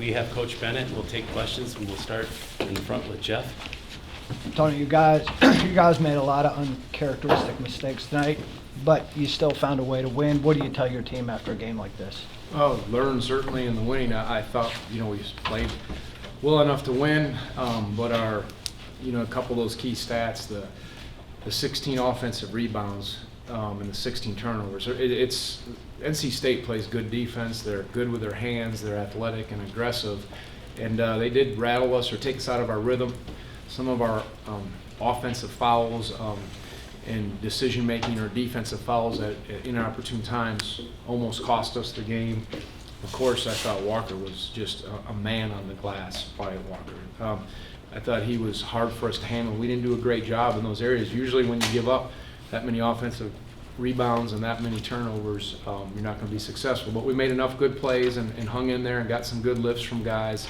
we have Coach Bennett. We'll take questions, and we'll start in the front with Jeff. Tony, you guys made a lot of uncharacteristic mistakes tonight, but you still found a way to win. What do you tell your team after a game like this? Oh, learn certainly in the winning. I thought, we played well enough to win, but our, a couple of those key stats, the 16 offensive rebounds and the 16 turnovers. It's NC State plays good defense. They're good with their hands. They're athletic and aggressive, and they did rattle us or take us out of our rhythm. Some of our offensive fouls and decision-making or defensive fouls at inopportune times almost cost us the game. Of course, I thought Walker was just a man on the glass, Wyatt Walker. I thought he was hard for us to handle. We didn't do a great job in those areas. Usually when you give up that many offensive rebounds and that many turnovers, you're not going to be successful. But we made enough good plays and hung in there and got some good lifts from guys.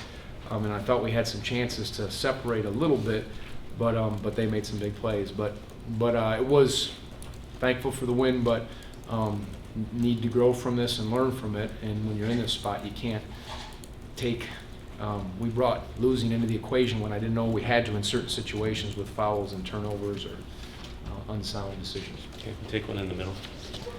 And I thought we had some chances to separate a little bit, but they made some big plays. But it was thankful for the win, but need to grow from this and learn from it. And when you're in this spot, you can't take. We brought losing into the equation when I didn't know we had to in certain situations with fouls and turnovers or unsound decisions. Okay, we'll take one in the middle.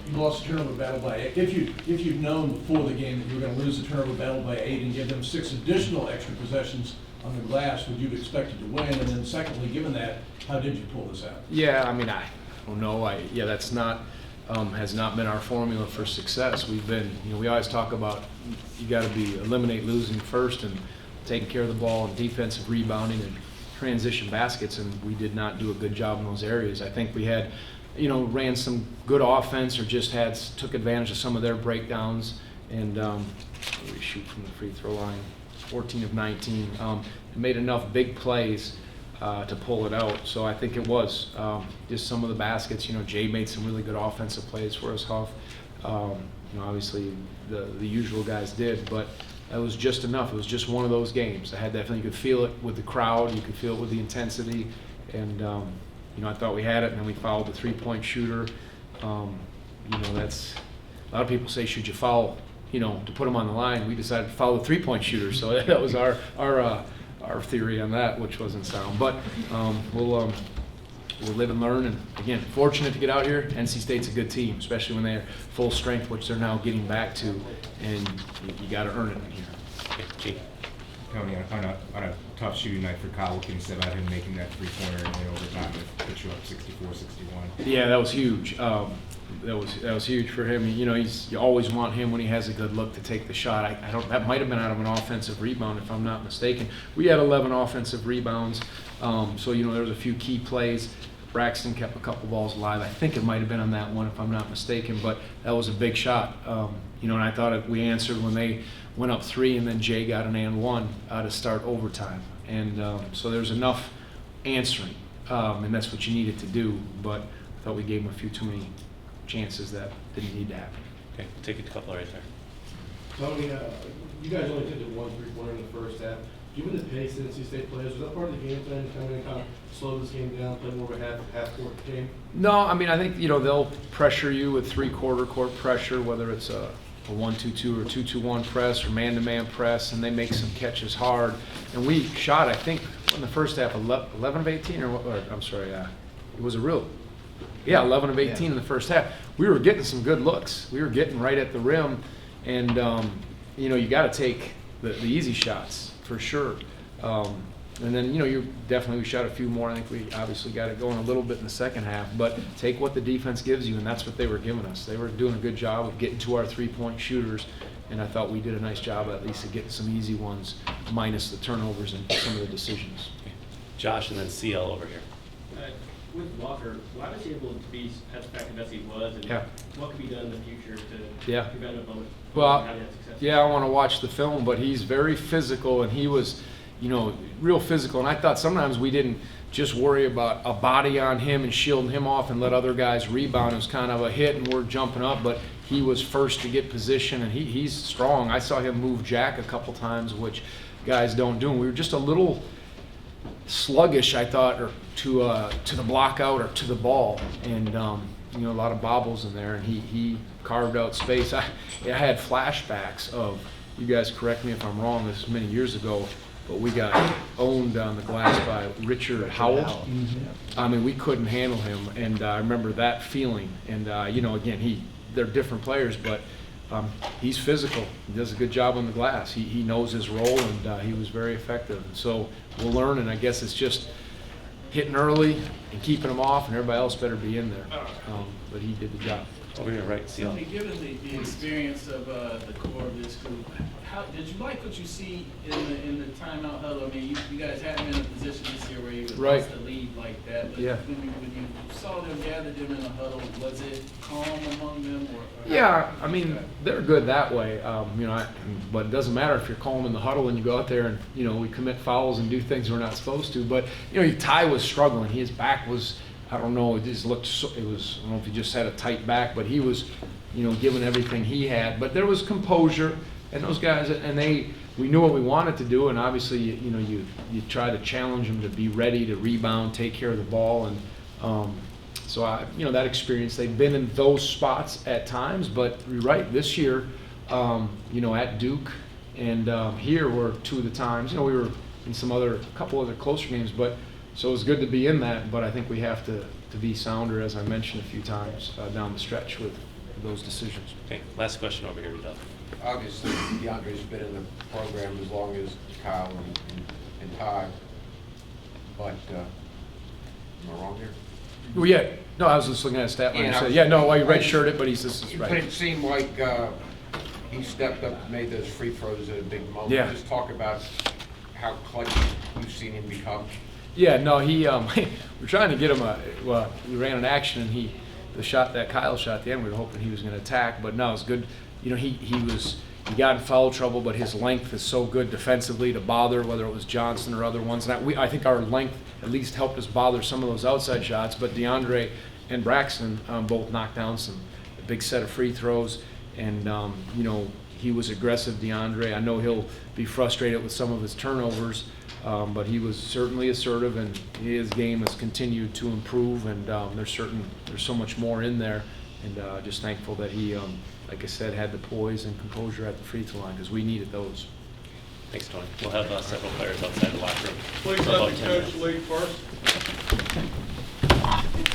You lost the turnover battle by 8. If you'd known before the game that you were going to lose the turnover battle by 8 and give them 6 additional extra possessions on the glass, would you have expected to win? And then secondly, given that, how did you pull this out? Yeah, I don't know. That's not has not been our formula for success. We've been, we always talk about you got to eliminate losing first and taking care of the ball and defensive rebounding and transition baskets, and we did not do a good job in those areas. I think we had, ran some good offense or just took advantage of some of their breakdowns, and we shoot from the free throw line, 14 of 19, made enough big plays to pull it out. So I think it was just some of the baskets. Jay made some really good offensive plays for us, Huff. Obviously the usual guys did, but that was just enough. It was just one of those games. I had that feeling. You could feel it with the crowd. You could feel it with the intensity, and I thought we had it, and then we fouled the three-point shooter. That's a lot of people say, should you foul, to put them on the line? We decided to foul the three-point shooter, so that was our theory on that, which wasn't sound. But we'll live and learn. And again, fortunate to get out here. NC State's a good team, especially when they're full strength, which they're now getting back to, and you got to earn it in here. Okay, Gene. Tony, on a tough shooting night for Kyle, what can you say about him making that three-pointer in the overtime that put you up 64-61? Yeah, that was huge. That was huge for him. You always want him when he has a good look to take the shot. That might have been out of an offensive rebound if I'm not mistaken. We had 11 offensive rebounds, so there was a few key plays. Braxton kept a couple balls alive. I think it might have been on that one if I'm not mistaken, but that was a big shot. And I thought we answered when they went up 3, and then Jay got an and 1 to start overtime. And so there's enough answering, and that's what you needed to do. But I thought we gave them a few too many chances that didn't need to happen. Okay, we'll take a couple right there. Tony, you guys only took the 1 3-pointer in the first half. Given the pace that NC State plays, was that part of the game plan to come in and kind of slow this game down, play more of a half-court game? No, I think they'll pressure you with three-quarter court pressure, whether it's a 1-2-2 or 2-2-1 press or man-to-man press, and they make some catches hard. And we shot, I think, in the first half 11 of 18, I'm sorry, it was 11 of 18 in the first half. We were getting some good looks. We were getting right at the rim, and you got to take the easy shots for sure. And then we shot a few more. I think we obviously got it going a little bit in the second half, but take what the defense gives you, and that's what they were giving us. They were doing a good job of getting to our three-point shooters, and I thought we did a nice job at least of getting some easy ones, minus the turnovers and some of the decisions. Okay. Josh, and then CL over here. With Walker, why was he able to be as effective as he was, and what can be done in the future to prevent a moment? Well, I want to watch the film, but he's very physical, and he was, real physical. And I thought sometimes we didn't just worry about a body on him and shielding him off and let other guys rebound. It was kind of a hit, and we're jumping up, but he was first to get position, and he's strong. I saw him move Jack a couple times, which guys don't do. And we were just a little sluggish, I thought, or to the block out or to the ball, and a lot of bobbles in there, and he carved out space. I had flashbacks of you guys correct me if I'm wrong, this is many years ago, but we got owned on the glass by Richard Howell. I mean, we couldn't handle him, and I remember that feeling. And you know, again, they're different players, but he's physical. He does a good job on the glass. He knows his role, and he was very effective. And so we'll learn, and I guess it's just hitting early and keeping them off, and everybody else better be in there. But he did the job. Over here, right, Seal. Tony, given the experience of the core of this group, how did you like what you see in the timeout huddle? I mean, you guys haven't been in a position this year where you would lost the lead like that. But Yeah. when you saw them gather them in a huddle, was it calm among them? Or Yeah, I mean, they're good that way. You know, but it doesn't matter if you're calm in the huddle and you go out there and, you know, we commit fouls and do things we're not supposed to. But, you know, Ty was struggling. His back was, I don't know, it just looked, I don't know if he just had a tight back, but he was, you know, giving everything he had. But there was composure, and those guys, and we knew what we wanted to do, and obviously, you know, you try to challenge them to be ready to rebound, take care of the ball, and so you know, that experience, they've been in those spots at times, but you're right, this year, you know, at Duke and here were two of the times, you know, we were in a couple other closer games, but so it was good to be in that, but I think we have to be sounder, as I mentioned a few times, down the stretch with those decisions. Okay, last question over here, Doug. Obviously, DeAndre's been in the program as long as Kyle and Ty, but am I wrong here? Well, yeah, no, I was just looking at a stat line. Yeah, You said, yeah, no, well, you redshirted, but this is But right. it seemed like he stepped up and made those free throws at a big moment. Yeah. Just talk about how clutch you've seen him become. Yeah, no, we're trying to get him well, we ran an action, and the shot that Kyle shot at the end, we were hoping he was going to attack, but no, it was good. You know, he got in foul trouble, but his length is so good defensively to bother, whether it was Johnson or other ones. And I think our length at least helped us bother some of those outside shots, but DeAndre and Braxton both knocked down a big set of free throws, and you know, he was aggressive, DeAndre. I know he'll be frustrated with some of his turnovers, but he was certainly assertive, and his game has continued to improve, and there's so much more in there, and just thankful that he, like I said, had the poise and composure at the free throw line, because we needed those. Thanks, Tony. We'll have several players outside the locker room. Please for let about the 10 coach minutes. lead first.